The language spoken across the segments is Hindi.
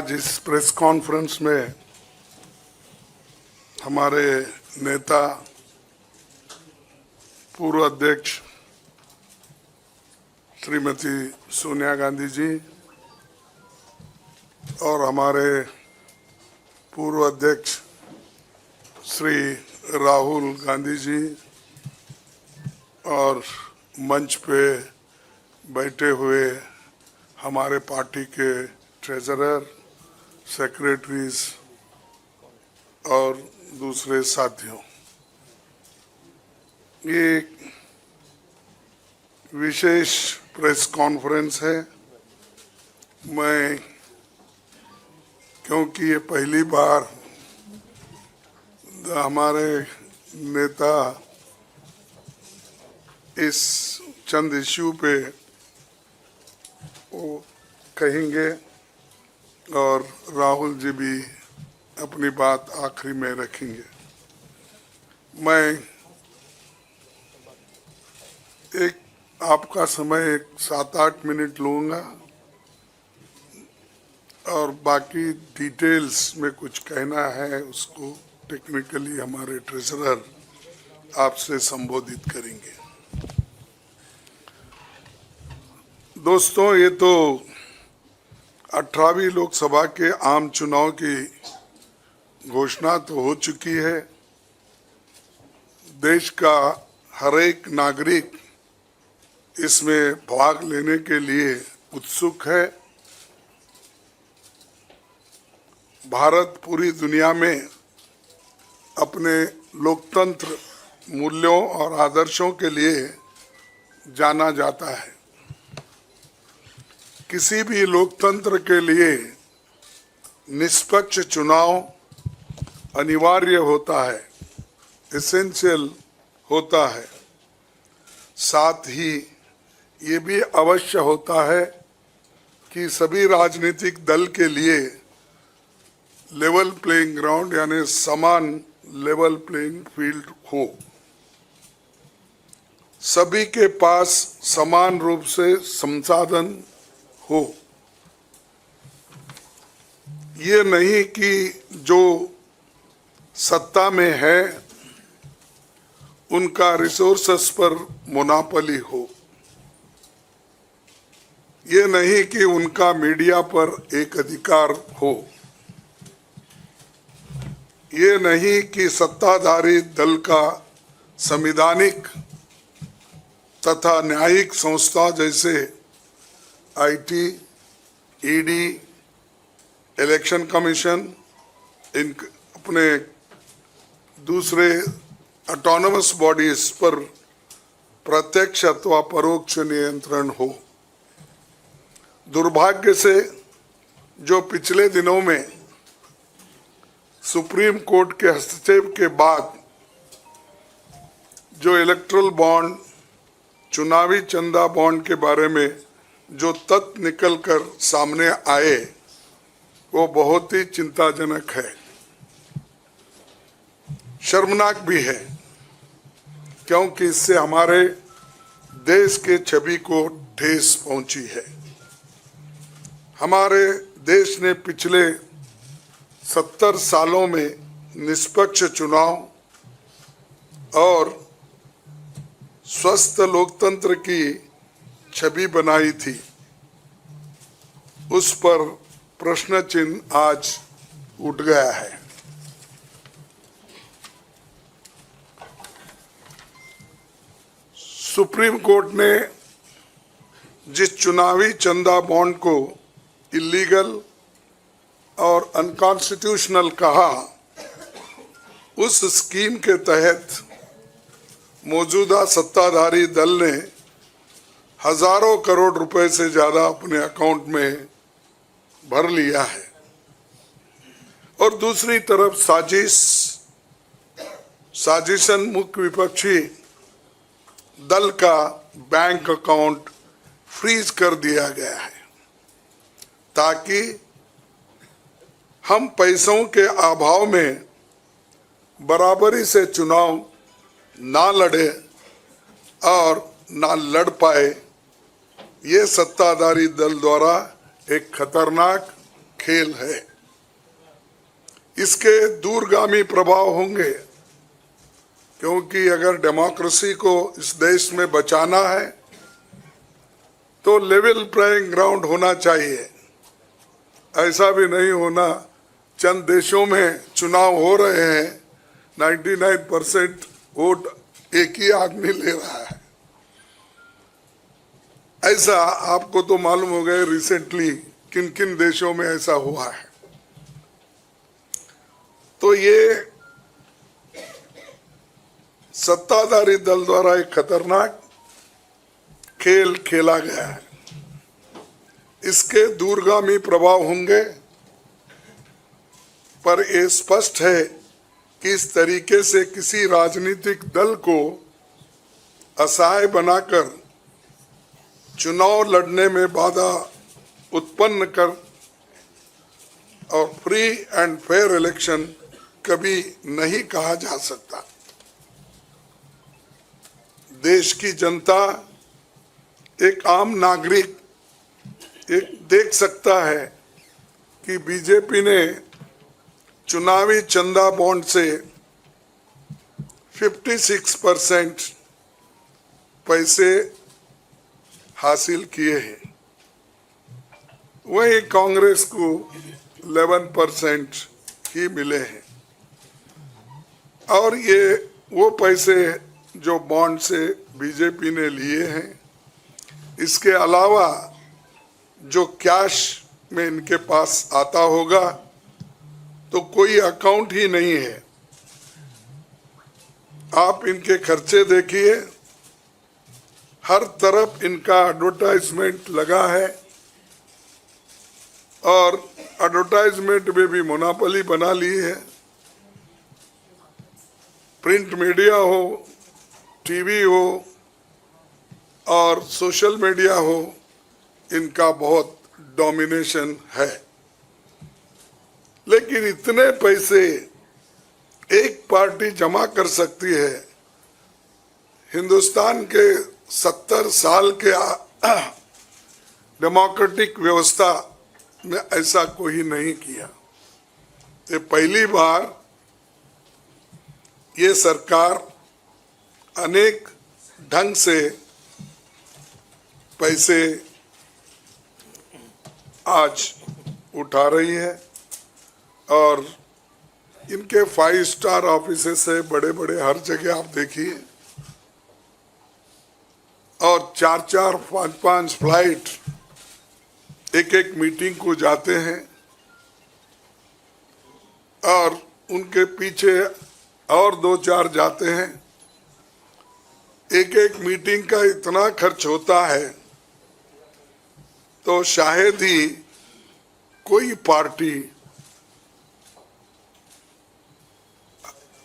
आज इस प्रेस कॉन्फ्रेंस में हमारे नेता पूर्व अध्यक्ष श्रीमती सोनिया गांधी जी और हमारे पूर्व अध्यक्ष श्री राहुल गांधी जी और मंच पे बैठे हुए हमारे पार्टी के ट्रेजरर, सेक्रेटरीज और दूसरे साथियों, ये विशेष प्रेस कॉन्फ्रेंस है। मैं क्योंकि ये पहली बार हमारे नेता इस चंद इश्यू पे वो कहेंगे और राहुल जी भी अपनी बात आखिरी में रखेंगे। मैं आपका समय 7-8 मिनट लूँगा और बाकी डिटेल्स में कुछ कहना है उसको टेक्निकली हमारे ट्रेजरर आपसे संबोधित करेंगे। दोस्तों, ये तो 18वीं लोकसभा के आम चुनाव की घोषणा तो हो चुकी है। देश का हर एक नागरिक इसमें भाग लेने के लिए उत्सुक है। भारत पूरी दुनिया में अपने लोकतंत्र मूल्यों और आदर्शों के लिए जाना जाता है। किसी भी लोकतंत्र के लिए निष्पक्ष चुनाव अनिवार्य होता है, एसेंशियल होता है। साथ ही ये भी अवश्य होता है कि सभी राजनीतिक दल के लिए लेवल प्लेइंग ग्राउंड यानी समान लेवल प्लेइंग फील्ड हो, सभी के पास समान रूप से संसाधन हो। ये नहीं कि जो सत्ता में है उनका रिसोर्सेस पर मोनोपोली हो, ये नहीं कि उनका मीडिया पर एक अधिकार हो, ये नहीं कि सत्ताधारी दल का संवैधानिक तथा न्यायिक संस्था जैसे आईटी, ईडी, इलेक्शन कमीशन, इन अपने दूसरे ऑटोनमस बॉडीज पर प्रत्यक्ष अथवा परोक्ष नियंत्रण हो। दुर्भाग्य से जो पिछले दिनों में सुप्रीम कोर्ट के हस्तक्षेप के बाद जो इलेक्टोरल बॉन्ड, चुनावी चंदा बॉन्ड के बारे में जो तथ्य निकलकर सामने आए वो बहुत ही चिंताजनक है, शर्मनाक भी है, क्योंकि इससे हमारे देश के छवि को ठेस पहुंची है। हमारे देश ने पिछले 70 सालों में निष्पक्ष चुनाव और स्वस्थ लोकतंत्र की छवि बनाई थी, उस पर प्रश्न चिन्ह आज उठ गया है। सुप्रीम कोर्ट ने जिस चुनावी चंदा बॉन्ड को इलीगल और अनकॉन्स्टिट्यूशनल कहा, उस स्कीम के तहत मौजूदा सत्ताधारी दल ने हजारों करोड़ रुपए से ज्यादा अपने अकाउंट में भर लिया है और दूसरी तरफ साजिशन मुख्य विपक्षी दल का बैंक अकाउंट फ्रीज कर दिया गया है ताकि हम पैसों के अभाव में बराबरी से चुनाव ना लड़े और ना लड़ पाए। ये सत्ताधारी दल द्वारा एक खतरनाक खेल है। इसके दूरगामी प्रभाव होंगे, क्योंकि अगर डेमोक्रेसी को इस देश में बचाना है तो लेवल प्लेइंग ग्राउंड होना चाहिए। ऐसा भी नहीं होना चंद देशों में चुनाव हो रहे हैं, 99% वोट एक ही आदमी ले रहा है। ऐसा आपको तो मालूम हो गया रिसेंटली किन किन देशों में ऐसा हुआ है। तो ये सत्ताधारी दल द्वारा एक खतरनाक खेल खेला गया है। इसके दूरगामी प्रभाव होंगे, पर यह स्पष्ट है कि इस तरीके से किसी राजनीतिक दल को असहाय बनाकर चुनाव लड़ने में बाधा उत्पन्न कर और फ्री एंड फेयर इलेक्शन कभी नहीं कहा जा सकता। देश की जनता, एक आम नागरिक एक देख सकता है कि बीजेपी ने चुनावी चंदा बॉन्ड से 56% पैसे हासिल किए हैं, वहीं कांग्रेस को 11% ही मिले हैं। और ये वो पैसे जो बॉन्ड से बीजेपी ने लिए हैं, इसके अलावा जो कैश में इनके पास आता होगा तो कोई अकाउंट ही नहीं है। आप इनके खर्चे देखिए, हर तरफ इनका एडवर्टाइजमेंट लगा है और एडवर्टाइजमेंट में भी मोनोपोली बना ली है। प्रिंट मीडिया हो, टीवी हो और सोशल मीडिया हो, इनका बहुत डोमिनेशन है। लेकिन इतने पैसे एक पार्टी जमा कर सकती है, हिंदुस्तान के 70 साल के डेमोक्रेटिक व्यवस्था में ऐसा कोई नहीं किया। ये पहली बार ये सरकार अनेक ढंग से पैसे आज उठा रही है और इनके 5 स्टार ऑफिसेस है, बड़े बड़े हर जगह आप देखिए, और 4-4, 5-5 फ्लाइट एक मीटिंग को जाते हैं और उनके पीछे और 2-4 जाते हैं। एक मीटिंग का इतना खर्च होता है तो शायद ही कोई पार्टी,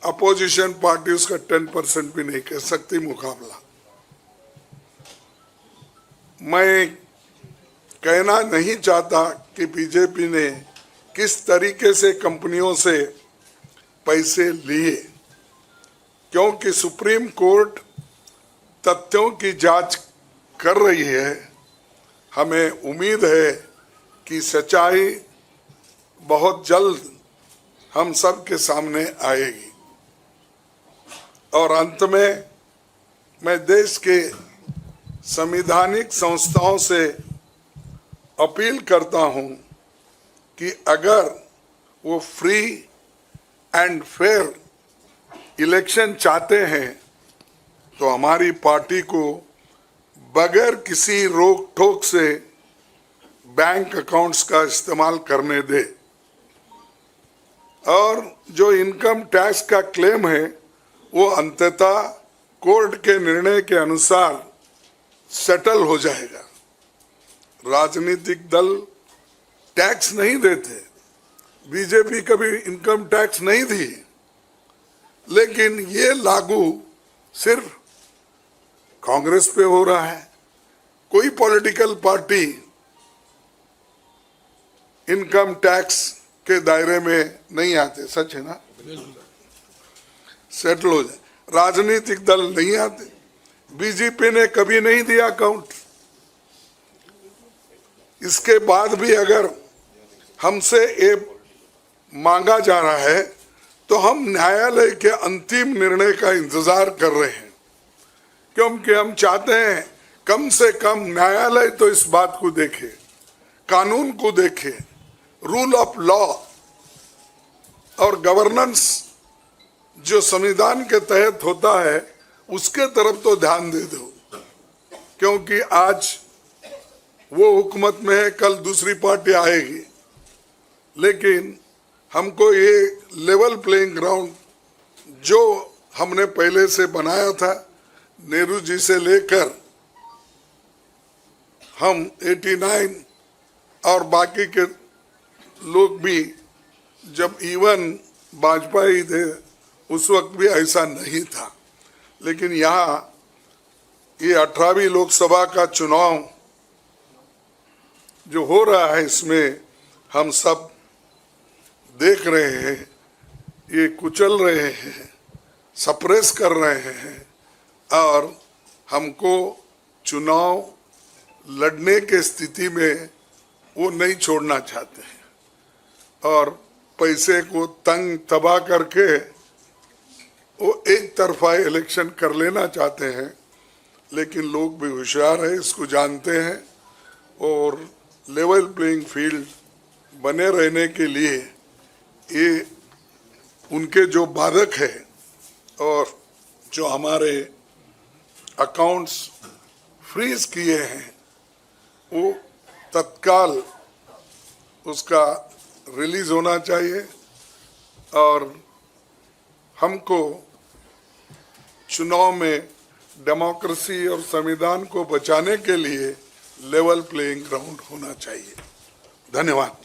अपोजिशन पार्टी उसका 10% भी नहीं कर सकती मुकाबला। मैं कहना नहीं चाहता कि बीजेपी ने किस तरीके से कंपनियों से पैसे लिए, क्योंकि सुप्रीम कोर्ट तथ्यों की जांच कर रही है। हमें उम्मीद है कि सच्चाई बहुत जल्द हम सब के सामने आएगी। और अंत में मैं देश के संवैधानिक संस्थाओं से अपील करता हूं कि अगर वो फ्री एंड फेयर इलेक्शन चाहते हैं तो हमारी पार्टी को बगैर किसी रोक टोक से बैंक अकाउंट्स का इस्तेमाल करने दे, और जो इनकम टैक्स का क्लेम है वो अंततः कोर्ट के निर्णय के अनुसार सेटल हो जाएगा। राजनीतिक दल टैक्स नहीं देते, बीजेपी कभी इनकम टैक्स नहीं दी, लेकिन ये लागू सिर्फ कांग्रेस पे हो रहा है। कोई पॉलिटिकल पार्टी इनकम टैक्स के दायरे में नहीं आते, सच है ना? सेटल हो जाए। राजनीतिक दल नहीं आते, बीजेपी ने कभी नहीं दिया अकाउंट। इसके बाद भी अगर हमसे ये मांगा जा रहा है तो हम न्यायालय के अंतिम निर्णय का इंतजार कर रहे हैं, क्योंकि हम चाहते हैं कम से कम न्यायालय तो इस बात को देखे, कानून को देखे, रूल ऑफ लॉ और गवर्नेंस जो संविधान के तहत होता है उसके तरफ तो ध्यान दे दो, क्योंकि आज वो हुकूमत में है, कल दूसरी पार्टी आएगी, लेकिन हमको ये लेवल प्लेइंग ग्राउंड जो हमने पहले से बनाया था, नेहरू जी से लेकर हम 89 और बाकी के लोग भी, जब इवन वाजपेयी थे उस वक्त भी ऐसा नहीं था। लेकिन यहाँ ये 18वीं लोकसभा का चुनाव जो हो रहा है, इसमें हम सब देख रहे हैं, ये कुचल रहे हैं, सप्रेस कर रहे हैं और हमको चुनाव लड़ने के स्थिति में वो नहीं छोड़ना चाहते हैं और पैसे को तंग तबाह करके वो एक तरफा इलेक्शन कर लेना चाहते हैं। लेकिन लोग भी होशियार है, इसको जानते हैं और लेवल प्लेइंग फील्ड बने रहने के लिए ये उनके जो बाधक है और जो हमारे अकाउंट्स फ्रीज किए हैं वो तत्काल उसका रिलीज होना चाहिए और हमको चुनाव में डेमोक्रेसी और संविधान को बचाने के लिए लेवल प्लेइंग ग्राउंड होना चाहिए। धन्यवाद।